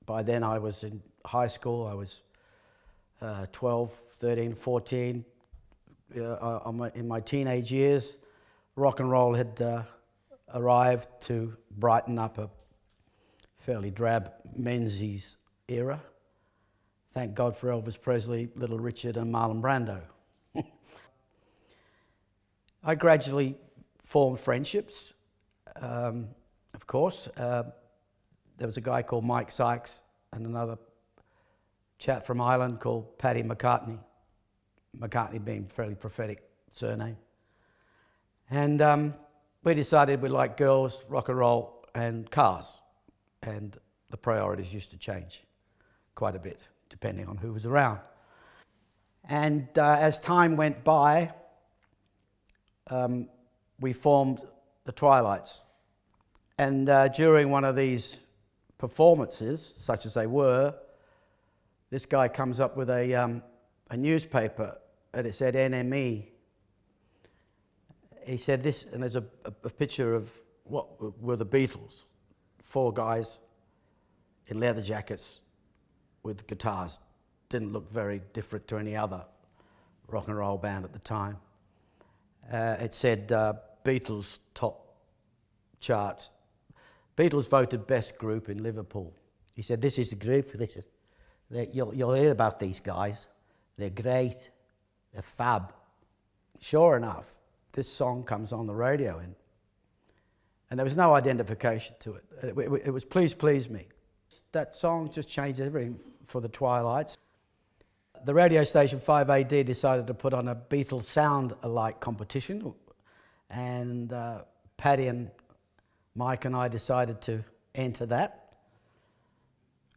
By then I was in high school. I was 12, 13, 14. In my teenage years, rock and roll had arrived to brighten up a fairly drab Menzies era. Thank God for Elvis Presley, Little Richard and Marlon Brando. I gradually formed friendships, of course. There was a guy called Mike Sykes and another chap from Ireland called Paddy McCartney. McCartney being a fairly prophetic surname. And we decided we liked girls, rock and roll, and cars. And the priorities used to change quite a bit, depending on who was around. And as time went by, we formed the Twilights. And during one of these performances, such as they were, this guy comes up with a newspaper, and it said NME. He said this, and there's a picture of what were the Beatles. 4 guys in leather jackets with guitars. Didn't look very different to any other rock and roll band at the time. It said Beatles top charts. Beatles voted best group in Liverpool. He said, this is the group, you'll hear about these guys. They're great, they're fab. Sure enough, this song comes on the radio and there was no identification to it. It was Please Please Me. That song just changed everything for the Twilights. The radio station 5AD decided to put on a Beatles sound-alike competition, and Paddy and Mike and I decided to enter that.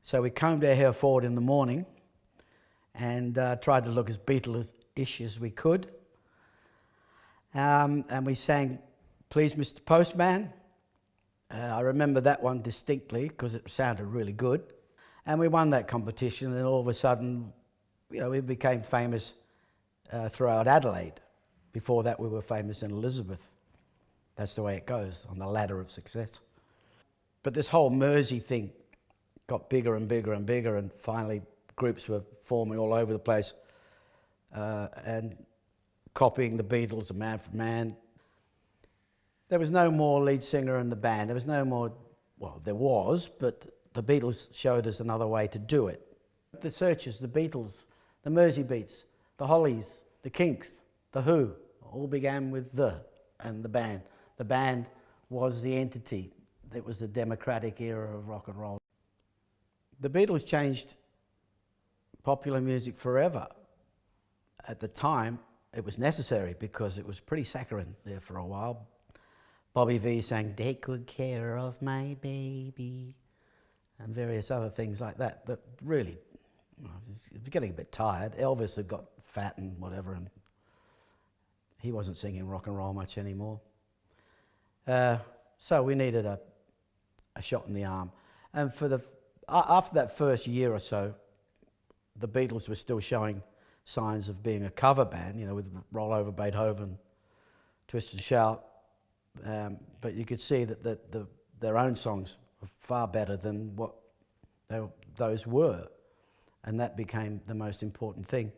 So we combed our hair forward in the morning and tried to look as Beatles-ish as we could. And we sang Please Mr. Postman. I remember that one distinctly because it sounded really good. And we won that competition, and all of a sudden, we became famous throughout Adelaide. Before that, we were famous in Elizabeth. That's the way it goes on the ladder of success. But this whole Mersey thing got bigger and bigger and bigger, and finally groups were forming all over the place and copying the Beatles, Man for Man. There was no more lead singer in the band. There was no more, well, there was, but the Beatles showed us another way to do it. The Searchers, the Beatles, the Mersey Beats, the Hollies, the Kinks, the Who, all began with the and the band. The band was the entity. It was the democratic era of rock and roll. The Beatles changed popular music forever. At the time, it was necessary because it was pretty saccharine there for a while. Bobby Vee sang "Take Good Care of My Baby" and various other things like that that really, it was getting a bit tired. Elvis had got fat and whatever, and he wasn't singing rock and roll much anymore. So we needed a shot in the arm. And after that first year or so, the Beatles were still showing signs of being a cover band, with Roll Over Beethoven, Twist and Shout. But you could see that their own songs were far better than what those were. And that became the most important thing,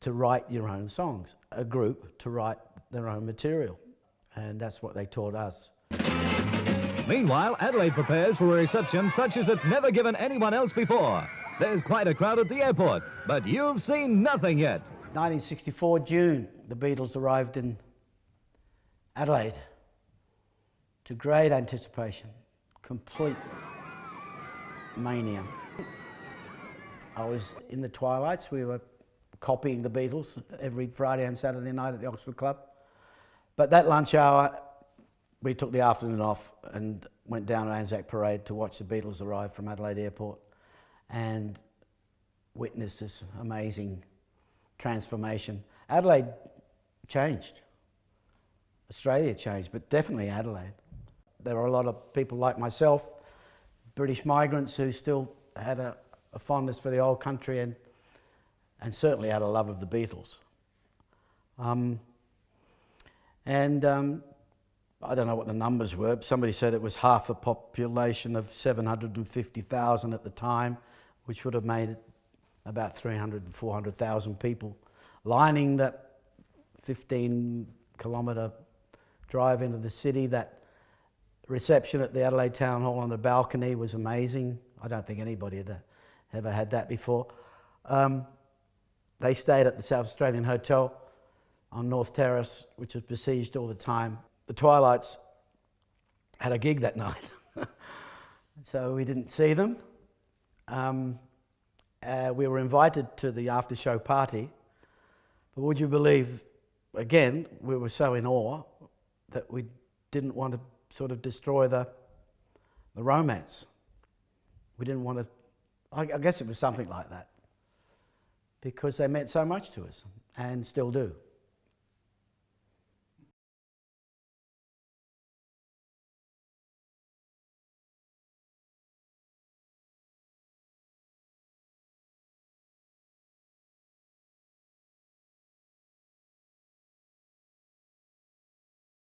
to write your own songs, a group to write their own material. And that's what they taught us. Meanwhile, Adelaide prepares for a reception such as it's never given anyone else before. There's quite a crowd at the airport, but you've seen nothing yet. 1964, June, the Beatles arrived in Adelaide. To great anticipation, complete mania. I was in the Twilights. We were copying the Beatles every Friday and Saturday night at the Oxford Club. But that lunch hour, we took the afternoon off and went down to Anzac Parade to watch the Beatles arrive from Adelaide Airport and witness this amazing transformation. Adelaide changed. Australia changed, but definitely Adelaide. There were a lot of people like myself, British migrants, who still had a fondness for the old country and certainly had a love of the Beatles. I don't know what the numbers were, but somebody said it was half the population of 750,000 at the time, which would have made it about 300 and 400,000 people lining that 15-kilometre drive into the city. That reception at the Adelaide Town Hall on the balcony was amazing. I don't think anybody had ever had that before. They stayed at the South Australian Hotel on North Terrace, which was besieged all the time. The Twilights had a gig that night, so we didn't see them. We were invited to the after-show party, but would you believe, again, we were so in awe that we didn't want to sort of destroy the romance. We didn't want to, I guess it was something like that, because they meant so much to us and still do.